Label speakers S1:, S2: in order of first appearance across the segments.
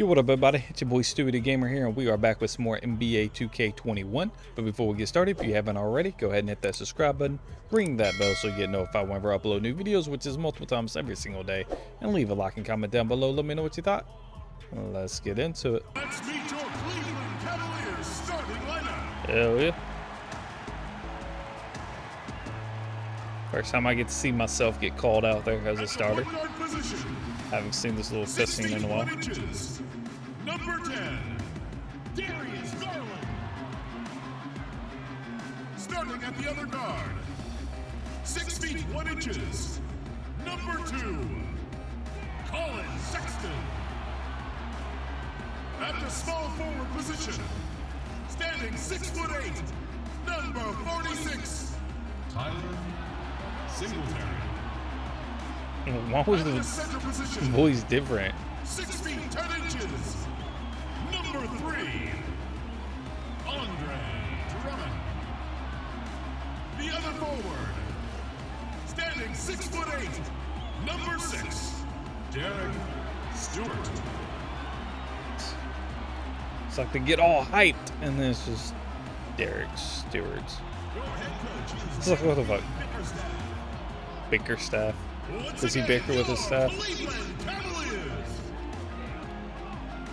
S1: Yo, what up, everybody? It's your boy Stewie the Gamer here, and we are back with some more NBA 2K21. But before we get started, if you haven't already, go ahead and hit that subscribe button, ring that bell so you get notified whenever I upload new videos, which is multiple times every single day, and leave a like and comment down below. Let me know what you thought. Let's get into it.
S2: Let's meet your Cleveland Cavaliers starting lineup.
S1: Hell yeah. First time I get to see myself get called out there as a starter. Haven't seen this little cutscene in a while.
S2: Number 10, Darius Garland. Starting at the other guard, 6 feet 1 inches. Number 2, Colin Sexton. At the small forward position, standing 6 foot 8, number 46, Tyler Singletary.
S1: Why was the voice different?
S2: 6 feet 10 inches. Number 3, Andre Drummond. The other forward, standing 6 foot 8, number 6, Derek Stewart.
S1: It's like they get all hyped, and then it's just Derek Stewart. It's like, what the fuck? Bickerstaff. Does he bicker with his staff?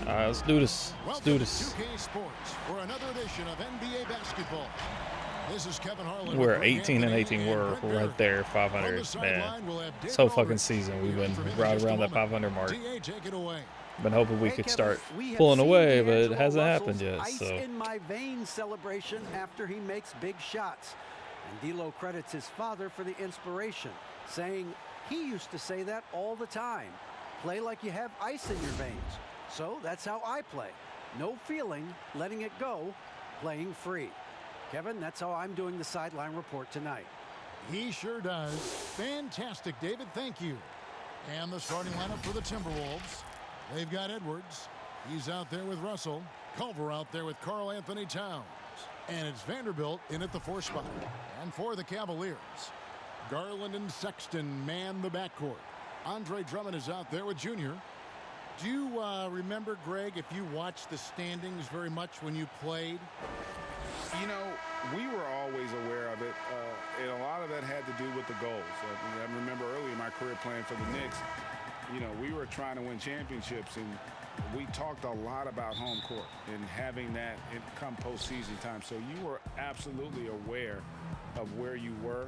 S1: Alright, let's do this. Let's do this. We're 18 and 18. We're right there, 500. Man, this whole fucking season we've been right around that 500 mark. Been hoping we could start pulling away, but it hasn't happened yet. So.
S3: In my veins celebration after he makes big shots, and D'Lo credits his father for the inspiration, saying he used to say that all the time. Play like you have ice in your veins. So that's how I play. No feeling, letting it go, playing free. Kevin, that's how I'm doing the sideline report tonight.
S4: He sure does. Fantastic, David. Thank you. And the starting lineup for the Timberwolves. They've got Edwards. He's out there with Russell. Culver out there with Karl Anthony Towns. And it's Vanderbilt in at the 4 spot. And for the Cavaliers, Garland and Sexton man the backcourt. Andre Drummond is out there with Junior. Do you remember, Greg, if you watched the standings very much when you played?
S5: You know, we were always aware of it, and a lot of that had to do with the goals. I remember early in my career playing for the Knicks, you know, we were trying to win championships, and we talked a lot about home court and having that come postseason time. So you were absolutely aware of where you were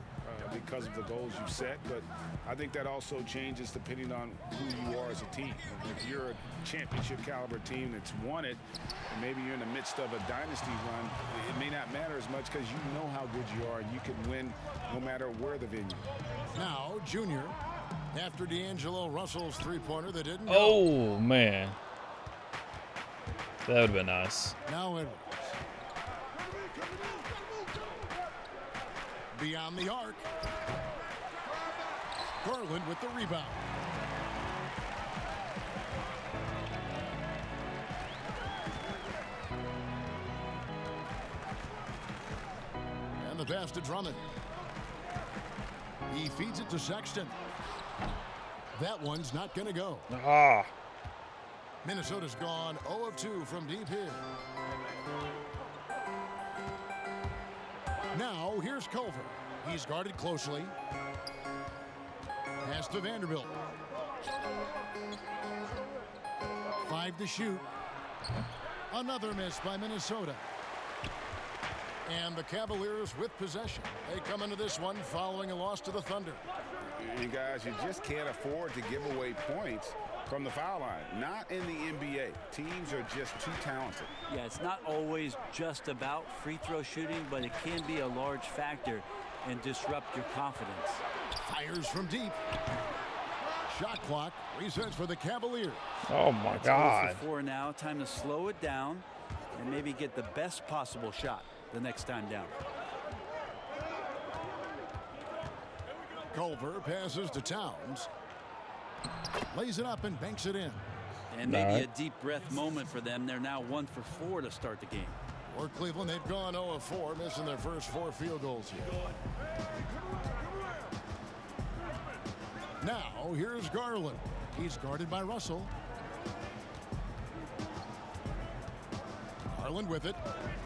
S5: because of the goals you set, but I think that also changes depending on who you are as a team. If you're a championship caliber team that's won it, and maybe you're in the midst of a dynasty run, it may not matter as much because you know how good you are and you can win no matter where the venue.
S4: Now, Junior, after D'Angelo Russell's three-pointer that didn't go.
S1: Oh, man. That would have been nice.
S4: Now Edwards. Beyond the arc. Garland with the rebound. And the pass to Drummond. He feeds it to Sexton. That one's not going to go.
S1: Ah.
S4: Minnesota's gone 0 of 2 from deep here. Now, here's Culver. He's guarded closely. Pass to Vanderbilt. 5 to shoot. Another miss by Minnesota. And the Cavaliers with possession. They come into this one following a loss to the Thunder.
S5: You guys, you just can't afford to give away points from the foul line. Not in the NBA. Teams are just too talented.
S6: Yeah, it's not always just about free throw shooting, but it can be a large factor and disrupt your confidence.
S4: Fires from deep. Shot clock resets for the Cavaliers.
S1: Oh my God.
S6: 4 now. Time to slow it down and maybe get the best possible shot the next time down.
S4: Culver passes to Towns. Lays it up and banks it in.
S6: And maybe a deep breath moment for them. They're now 1 for 4 to start the game.
S4: For Cleveland, they've gone 0 of 4, missing their first 4 field goals here. Now, here's Garland. He's guarded by Russell. Garland with it.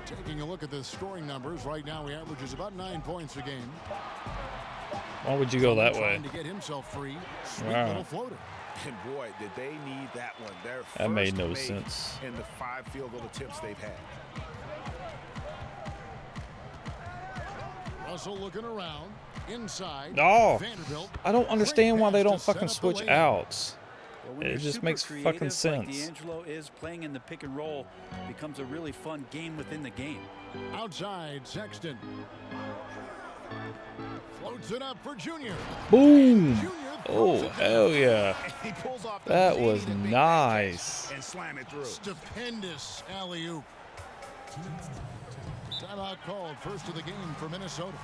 S4: Taking a look at the scoring numbers, right now he averages about 9 points a game.
S1: Why would you go that way?
S4: Trying to get himself free. Sweet little floater.
S5: And boy, did they need that one. Their
S1: That made
S5: first
S1: no
S5: make
S1: sense.
S5: in the 5 field goal attempts they've had.
S4: Russell looking around. Inside.
S1: Oh,
S4: Vanderbilt.
S1: I don't understand why they don't
S4: Great pass to
S1: fucking
S4: set up the
S1: switch
S4: layup.
S1: outs.
S6: Well, when
S1: It
S6: you're
S1: just
S6: super
S1: makes
S6: creative,
S1: fucking
S6: like
S1: sense.
S6: D'Angelo is, playing in the pick and roll becomes a really fun game within the game.
S4: Outside, Sexton. Floats it up for Junior.
S1: Boom.
S4: Junior throws
S1: Oh,
S4: it down.
S1: hell yeah.
S5: He pulls off the
S1: That was
S5: fade and make
S1: nice.
S5: catch and slam it through.
S4: Stupendous alley-oop. Timeout called, first of the game for Minnesota.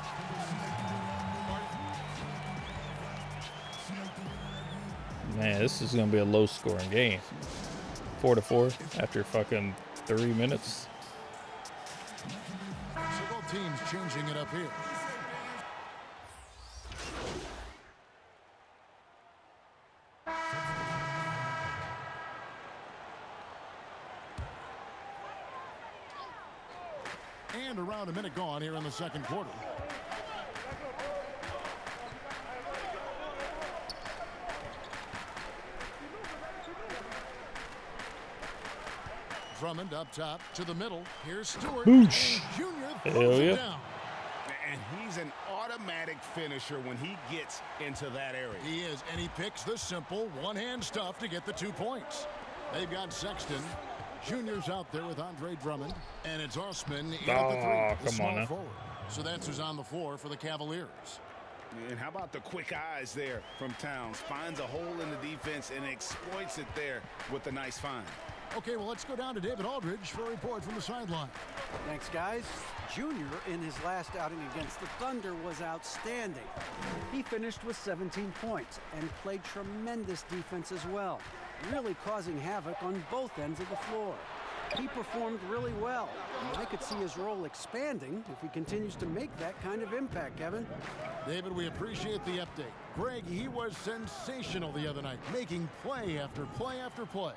S1: Man, this is going to be a low-scoring game. 4-4 after fucking 3 minutes.
S4: So both teams changing it up here. And around a minute gone here in the second quarter. Drummond up top to the middle. Here's Stewart.
S1: Boosh.
S4: And Junior
S1: Hell
S4: throws
S1: yeah.
S4: it down.
S5: And he's an automatic finisher when he gets into that area.
S4: He is, and he picks the simple one-hand stuff to get the 2 points. They've got Sexton. Junior's out there with Andre Drummond, and it's Osman in at the 3.
S1: Oh,
S4: the
S1: come
S4: small
S1: on now.
S4: forward. So that's who's on the floor for the Cavaliers.
S5: And how about the quick eyes there from Towns? Finds a hole in the defense and exploits it there with a nice find.
S4: Okay, well, let's go down to David Aldridge for a report from the sideline.
S3: Thanks, guys. Junior, in his last outing against the Thunder, was outstanding. He finished with 17 points and played tremendous defense as well, really causing havoc on both ends of the floor. He performed really well. I could see his role expanding if he continues to make that kind of impact, Kevin.
S4: David, we appreciate the update. Greg, he was sensational the other night, making play after play after play.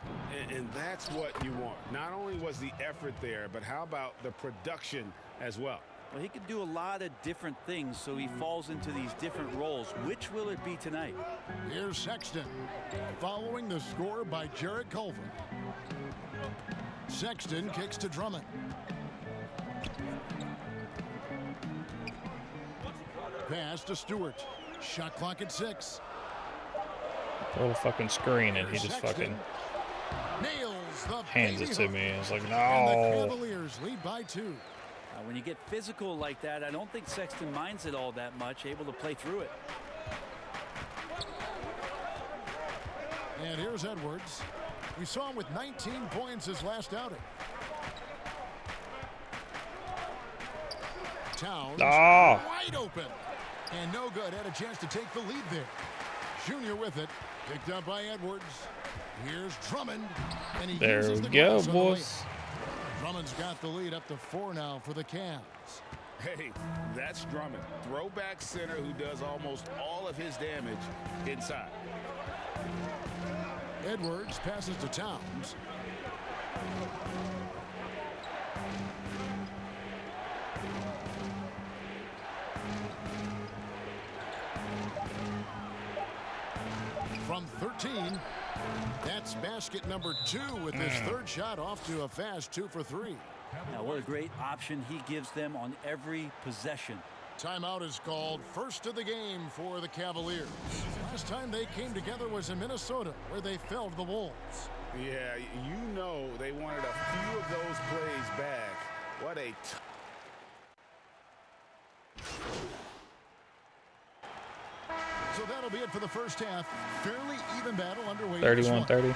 S5: And that's what you want. Not only was the effort there, but how about the production as well?
S6: Well, he can do a lot of different things, so he falls into these different roles. Which will it be tonight?
S4: Here's Sexton, following the score by Jarrett Culver. Sexton kicks to Drummond. Pass to Stewart. Shot clock at 6.
S1: Throw the fucking screen, and he just
S4: Sexton
S1: fucking
S4: nails the
S1: hands it
S4: baby
S1: to
S4: hook.
S1: me. It's like,
S4: And the
S1: no.
S4: Cavaliers lead by 2.
S6: When you get physical like that, I don't think Sexton minds it all that much, able to play through it.
S4: And here's Edwards. We saw him with 19 points his last outing. Towns
S1: Ah.
S4: wide open. And no good. Had a chance to take the lead there. Junior with it. Picked up by Edwards. Here's Drummond. And he
S1: There
S4: uses
S1: we
S4: the
S1: go,
S4: glass on the
S1: boys.
S4: layup. Drummond's got the lead up to 4 now for the Cavs.
S5: Hey, that's Drummond. Throwback center who does almost all of his damage inside.
S4: Edwards passes to Towns. From 13, that's basket number 2 with his third shot off to a fast 2 for 3.
S6: Now, what a great option he gives them on every possession.
S4: Timeout is called. First of the game for the Cavaliers. Last time they came together was in Minnesota, where they fell to the Wolves.
S5: Yeah, you know they wanted a few of those plays back. What a
S4: So that'll be it for the first half. Fairly even battle underway. in this one.
S1: 31-30.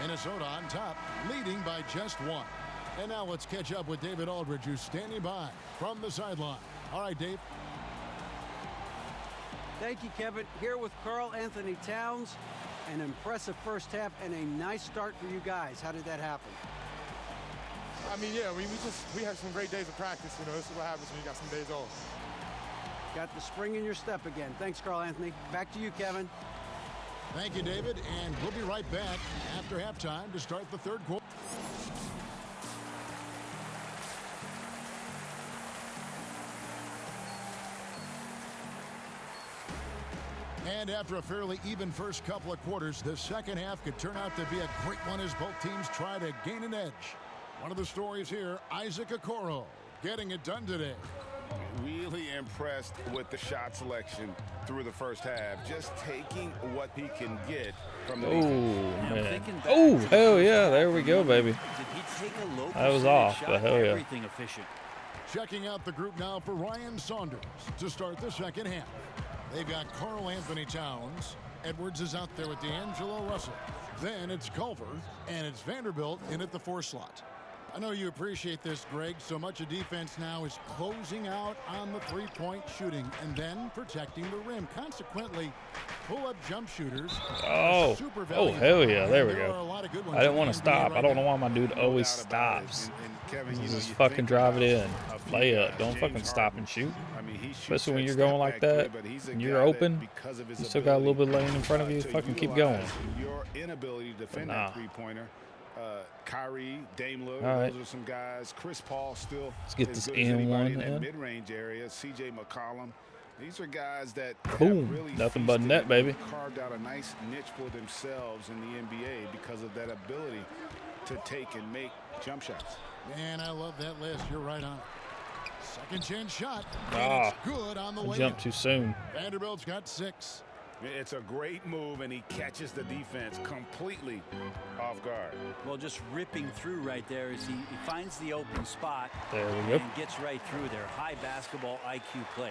S4: Minnesota on top, leading by just 1. And now let's catch up with David Aldridge, who's standing by from the sideline. All right, Dave.
S3: Thank you, Kevin. Here with Karl Anthony Towns. An impressive first half and a nice start for you guys. How did that happen?
S7: I mean, yeah, we had some great days of practice. You know, this is what happens when you got some days off.
S3: Got the spring in your step again. Thanks, Karl Anthony. Back to you, Kevin.
S4: Thank you, David. And we'll be right back after halftime to start the third quarter. after a fairly even first couple of quarters, the second half could turn out to be a great one as both teams try to gain an edge. One of the stories here, Isaac Okoro getting it done today.
S5: Really impressed with the shot selection through the first half. Just taking what he can get from the defense.
S1: Man. Oh, hell yeah. There we go, baby.
S6: Did he take a low
S1: That was
S6: percentage
S1: off,
S6: shot?
S1: but hell yeah.
S6: Everything efficient.
S4: Checking out the group now for Ryan Saunders to start the second half. They've got Carl Anthony Towns. Edwards is out there with D'Angelo Russell. Then it's Culver, and it's Vanderbilt in at the 4 slot. I know you appreciate this, Greg. So much of defense now is closing out on the three-point shooting and then protecting the rim. Consequently, pull-up jump shooters.
S1: Oh,
S4: super
S1: oh, hell yeah. There we
S4: There are a
S1: go.
S4: lot of good ones
S1: I didn't
S4: in
S1: want
S4: the
S1: to
S4: NBA
S1: stop.
S4: right
S1: I don't know
S4: now.
S1: why my dude always
S5: doubt about it.
S1: stops.
S5: And Kevin, you know,
S1: Just
S5: you
S1: fucking
S5: think
S1: drive it
S5: about
S1: in.
S5: a few
S1: Lay up.
S5: guys,
S1: Don't fucking
S5: James
S1: stop
S5: Harden.
S1: and shoot.
S5: I mean, he shoots
S1: Especially when
S5: that
S1: you're going
S5: step
S1: like
S5: back
S1: that
S5: three, but he's a
S1: and you're
S5: guy that
S1: open.
S5: because of his
S1: You still got a little bit of
S5: ability,
S1: lane in front of you.
S5: to
S1: Fucking keep going.
S5: utilize Your inability to defend
S1: Nah.
S5: that three-pointer. Kyrie, Dame Lillard,
S1: All right.
S5: those are some guys. Chris Paul still
S1: Let's get
S5: as
S1: this
S5: good as anybody
S1: N1
S5: in that
S1: in.
S5: mid-range area. CJ McCollum. These are guys that
S1: Boom.
S5: have really
S1: Nothing but
S5: feasted
S1: net,
S5: and
S1: baby.
S5: carved out a nice niche for themselves in the NBA because of that ability to take and make jump shots.
S4: Man, I love that list. You're right on it. Second chance shot.
S1: Ah,
S4: And it's good on the
S1: I
S4: way.
S1: jumped too soon.
S4: Vanderbilt's got 6.
S5: It's a great move, and he catches the defense completely off guard.
S6: Well, just ripping through right there as he finds the open spot
S1: There we go.
S6: and gets right through there. High basketball IQ play.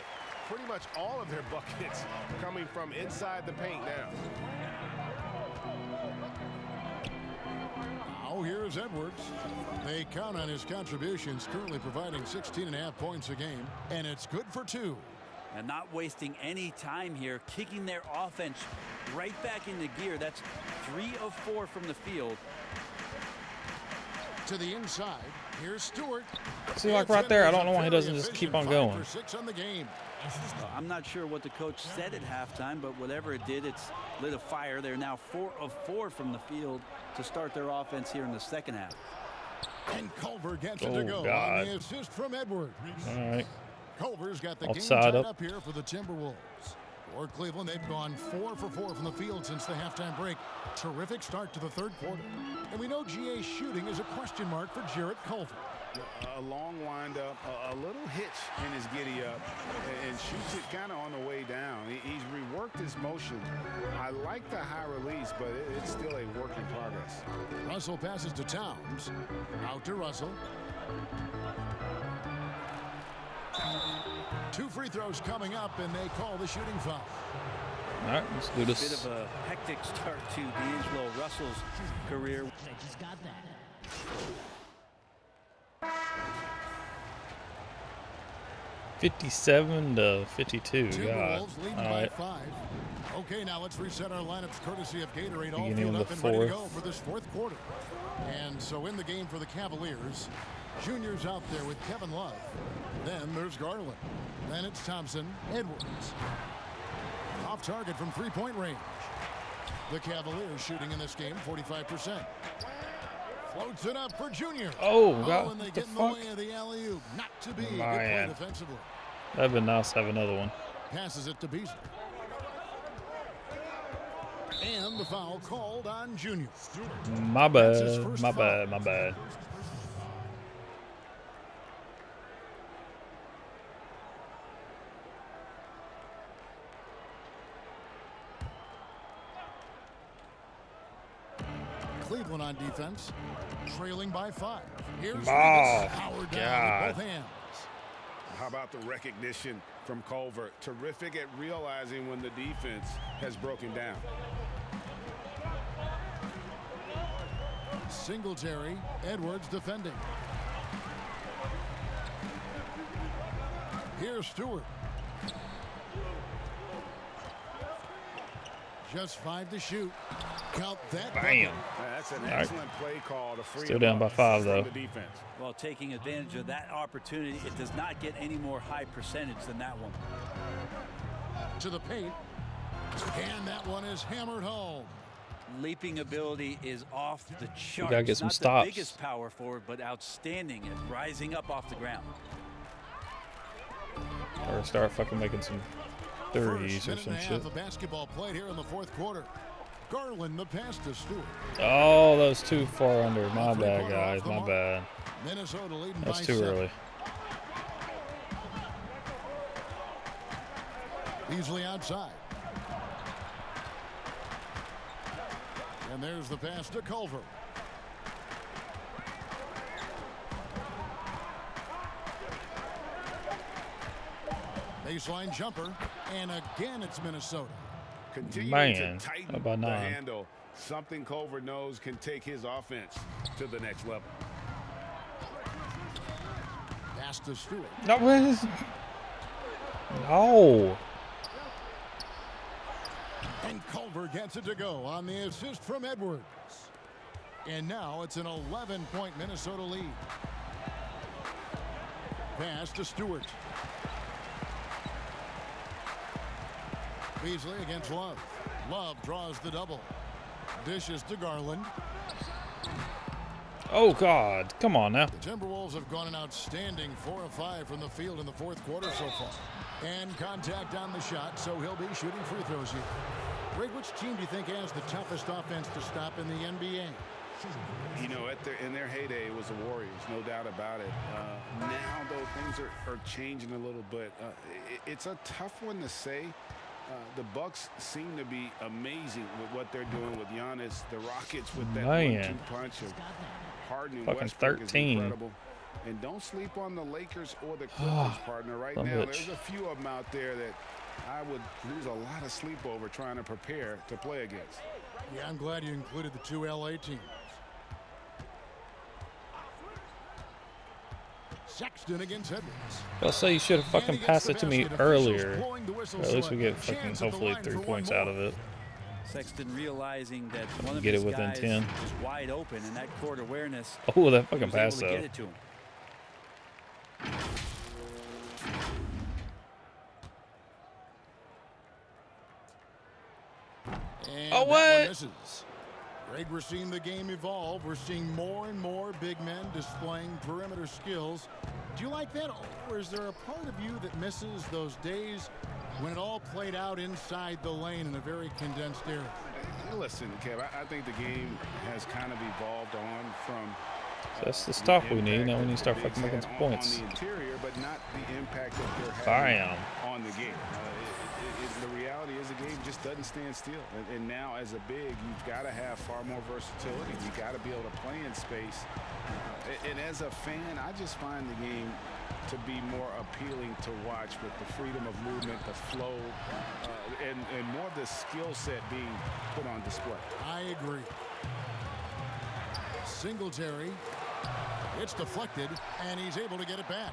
S7: Pretty much all of their buckets coming from inside the paint now.
S4: Now here's Edwards. They count on his contributions, currently providing 16.5 points a game, and it's good for 2.
S6: And not wasting any time here, kicking their offense right back into gear. That's 3 of 4 from the field.
S4: To the inside. Here's Stewart.
S1: See, like right there, I don't know why he doesn't just keep on going.
S4: 5 for 6 on the game.
S6: I'm not sure what the coach said at halftime, but whatever it did, it's lit a fire. They're now 4 of 4 from the field to start their offense here in the second half.
S4: And Culver gets it
S1: Oh,
S4: to go
S1: God.
S4: on the assist from Edwards.
S1: All right.
S4: Culver's got the game
S1: Offside
S4: tied
S1: up.
S4: up here for the Timberwolves. For Cleveland, they've gone 4 for 4 from the field since the halftime break. Terrific start to the third quarter. And we know GA's shooting is a question mark for Jarrett Culver.
S5: A long windup, a little hitch in his giddy up, and shoots it kind of on the way down. He's reworked his motion. I like the high release, but it's still a work in progress.
S4: Russell passes to Towns. Out to Russell. 2 free throws coming up, and they call the shooting foul.
S1: All right, let's do
S6: Bit
S1: this.
S6: of a hectic start to D'Angelo Russell's career.
S8: I just got that.
S1: 57 to 52. God.
S4: Timberwolves leading
S1: All
S4: by
S1: right.
S4: 5. Okay, now let's reset our lineups courtesy of Gatorade. All
S1: Beginning
S4: filled
S1: of
S4: up
S1: the
S4: and ready to
S1: fourth.
S4: go for this fourth quarter. And so in the game for the Cavaliers, Junior's out there with Kevin Love. Then there's Garland. Then it's Thompson, Edwards. Off target from three-point range. The Cavaliers shooting in this game 45%. Floats it up for Junior.
S1: Oh, God.
S4: And they
S1: What the
S4: get in the
S1: fuck?
S4: way of the alley-oop. Not to be. Good play
S1: Man.
S4: defensively.
S1: That'd been nice to have another one.
S4: Passes it to Beasley. And the foul called on Junior.
S1: My
S4: That's his
S1: bad.
S4: first
S1: My
S4: foul.
S1: bad. My bad.
S4: Cleveland on defense, trailing by 5. Here's
S1: Oh,
S4: Reeves, powered down
S1: God.
S4: with both hands.
S5: How about the recognition from Culver? Terrific at realizing when the defense has broken down.
S4: Singletary, Edwards defending. Here's Stewart. Just 5 to shoot. Count that.
S1: Bam.
S5: That's an
S1: right.
S5: excellent play call to free
S1: Still
S5: him
S1: down by
S5: up
S1: 5,
S5: from
S1: though.
S5: the defense.
S6: Well, taking advantage of that opportunity, it does not get any more high percentage than that one.
S4: To the paint. And that one is hammered home.
S6: Leaping ability is off the charts.
S1: gotta get some
S6: Not
S1: stops.
S6: the biggest power forward, but outstanding at rising up off the ground.
S1: Or start fucking making some threes or
S4: Minute
S1: some
S4: and a
S1: shit.
S4: half of basketball played here in the fourth quarter. Garland the pass to Stewart.
S1: Oh, that was too far under. My bad,
S4: Three-pointer
S1: guys.
S4: off the
S1: My
S4: mark.
S1: bad.
S4: Minnesota leading
S1: That's
S4: by
S1: too
S4: 7.
S1: early.
S4: Beasley outside. And there's the pass to Culver. Baseline jumper, and again it's Minnesota.
S5: Continuing
S1: Man,
S5: to
S1: how
S5: tighten
S1: about
S5: the
S1: 9?
S5: handle. Something Culver knows can take his offense to the next level.
S4: Pass to Stewart.
S1: No, what is... No.
S4: And Culver gets it to go on the assist from Edwards. And now it's an 11-point Minnesota lead. Pass to Stewart. Beasley against Love. Love draws the double. Dishes to Garland.
S1: Oh, God. Come on now.
S4: The Timberwolves have gone an outstanding 4 of 5 from the field in the fourth quarter so far. And contact on the shot, so he'll be shooting free throws here. Greg, which team do you think has the toughest offense to stop in the NBA?
S5: You know, in their heyday, it was the Warriors, no doubt about it. Now, though, things are changing a little bit. It's a tough one to say. The Bucks seem to be amazing with what they're doing with Giannis. The Rockets with that 1-2 punch of Harden and
S1: Fucking
S5: Westbrook
S1: 13.
S5: is incredible. And don't sleep on the Lakers or the Clippers, partner. Right now, there's a few of them out there that I would lose a lot of sleep over trying to prepare to play against.
S4: Yeah, I'm glad you included the 2 LA teams. Sexton against Edwards.
S1: I'll say you should have fucking passed it to me earlier. Or at least we get fucking hopefully 3 points out of it.
S6: Sexton realizing that one of
S1: Get
S6: his
S1: it within
S6: guys
S1: 10.
S6: is wide open, and that court awareness.
S1: Oh, that
S6: he
S1: fucking
S6: was
S1: pass
S6: able to
S1: though.
S6: get it to him.
S4: And
S1: Oh,
S4: that one
S1: what?
S4: misses. Greg, we're seeing the game evolve. We're seeing more and more big men displaying perimeter skills. Do you like that, or is there a part of you that misses those days when it all played out inside the lane in a very condensed area?
S5: Listen, Kev, I think the game has kind of evolved on from
S1: That's the stop we need. Now we need to start fucking making some points.
S5: on the interior, but not the impact that they're having
S1: Bam.
S5: on the game. The reality is the game just doesn't stand still. And now as a big, you've got to have far more versatility. You've got to be able to play in space. And as a fan, I just find the game to be more appealing to watch with the freedom of movement, the flow, and more of the skill set being put on display.
S4: I agree. Singletary. It's deflected, and he's able to get it back.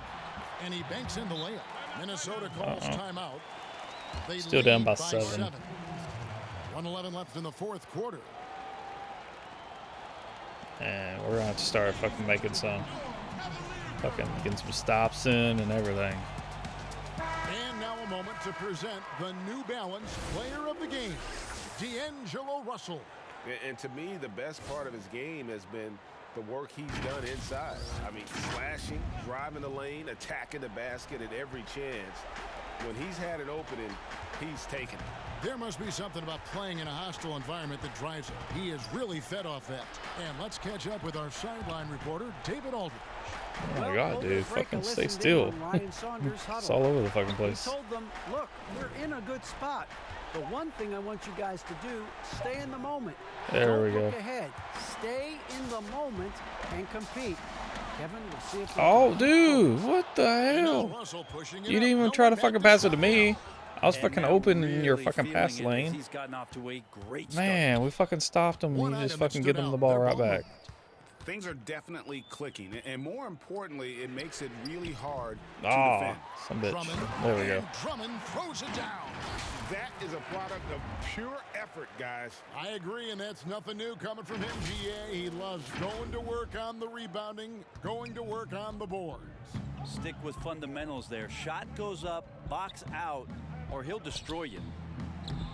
S4: And he banks in the layup. Minnesota calls timeout. They
S1: Still down
S4: lead
S1: by 7.
S4: 1:11 left in the fourth quarter.
S1: And we're gonna have to start fucking making some fucking getting some stops in and everything.
S4: And now a moment to present the New Balance Player of the Game, D'Angelo Russell.
S8: And to me, the best part of his game has been the work he's done inside. I mean, slashing, driving the lane, attacking the basket at every chance. When he's had an opening, he's taken it.
S4: There must be something about playing in a hostile environment that drives it. He is really fed off that. And let's catch up with our sideline reporter, David Aldridge.
S1: Oh my
S3: Well,
S1: god,
S3: Aldridge
S1: dude,
S3: Break
S1: fucking stay
S3: listened in
S1: still.
S3: on Ryan Saunders' huddle.
S1: It's all over the fucking
S3: He
S1: place.
S3: told them, look, we're in a good spot. The one thing I want you guys to do, stay in the moment.
S1: There
S3: Don't
S1: we go.
S3: look ahead. Stay in the moment and compete. Kevin, we'll see if
S1: Oh, dude, what the hell?
S4: Russell pushing it
S1: You
S4: up.
S1: didn't even
S4: No
S1: try to
S4: one
S1: fucking
S4: back
S1: pass it to
S4: stop
S1: me.
S4: now.
S1: I was
S6: And
S1: fucking
S6: now
S1: open in your
S6: really
S1: fucking
S6: feeling
S1: pass
S6: it as
S1: lane.
S6: He's gotten off to a great start.
S1: Man, we fucking stopped him.
S4: One
S1: You just
S4: item that
S1: fucking
S4: stood
S1: get him the
S4: out,
S1: ball
S4: their
S1: right
S4: ball
S1: back.
S4: movement.
S5: Things are definitely clicking. And more importantly, it makes it really hard to
S1: Ah,
S5: defend.
S1: some bitch.
S4: Drummond,
S1: There we go.
S4: and Drummond throws it down.
S5: That is a product of pure effort, guys.
S4: I agree, and that's nothing new coming from him, GA. He loves going to work on the rebounding, going to work on the boards.
S6: Stick with fundamentals there. Shot goes up, box out, or he'll destroy you.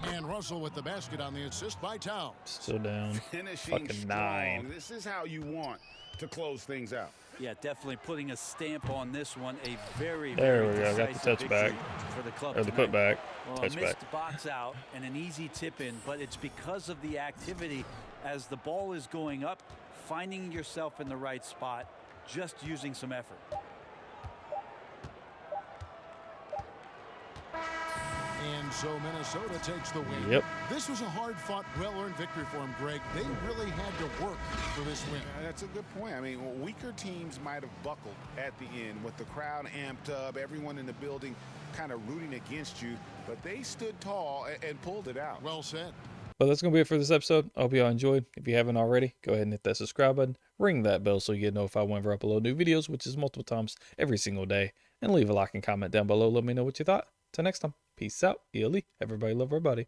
S4: And Russell with the basket on the assist by Towns.
S1: Still down.
S5: Finishing
S1: Fucking
S5: strong.
S1: 9.
S5: This is how you want to close things out.
S6: Yeah, definitely putting a stamp on this one. A very,
S1: There
S6: very
S1: we go. Got the
S6: decisive
S1: touchback.
S6: victory for the club
S1: Or the
S6: tonight.
S1: putback.
S6: Well, a
S1: Touchback.
S6: missed box out and an easy tip in, but it's because of the activity as the ball is going up, finding yourself in the right spot, just using some effort.
S4: And so Minnesota takes the win.
S1: Yep.
S4: This was a hard-fought, well-earned victory for them, Greg. They really had to work for this win.
S5: That's a good point. I mean, weaker teams might have buckled at the end with the crowd amped up, everyone in the building kind of rooting against you, but they stood tall and pulled it out.
S4: Well said.
S1: But that's going to be it for this episode. I hope you all enjoyed. If you haven't already, go ahead and hit that subscribe button. Ring that bell so you get notified whenever I upload new videos, which is multiple times every single day. And leave a like and comment down below. Let me know what you thought. Till next time. Peace out. ELE. Everybody love everybody.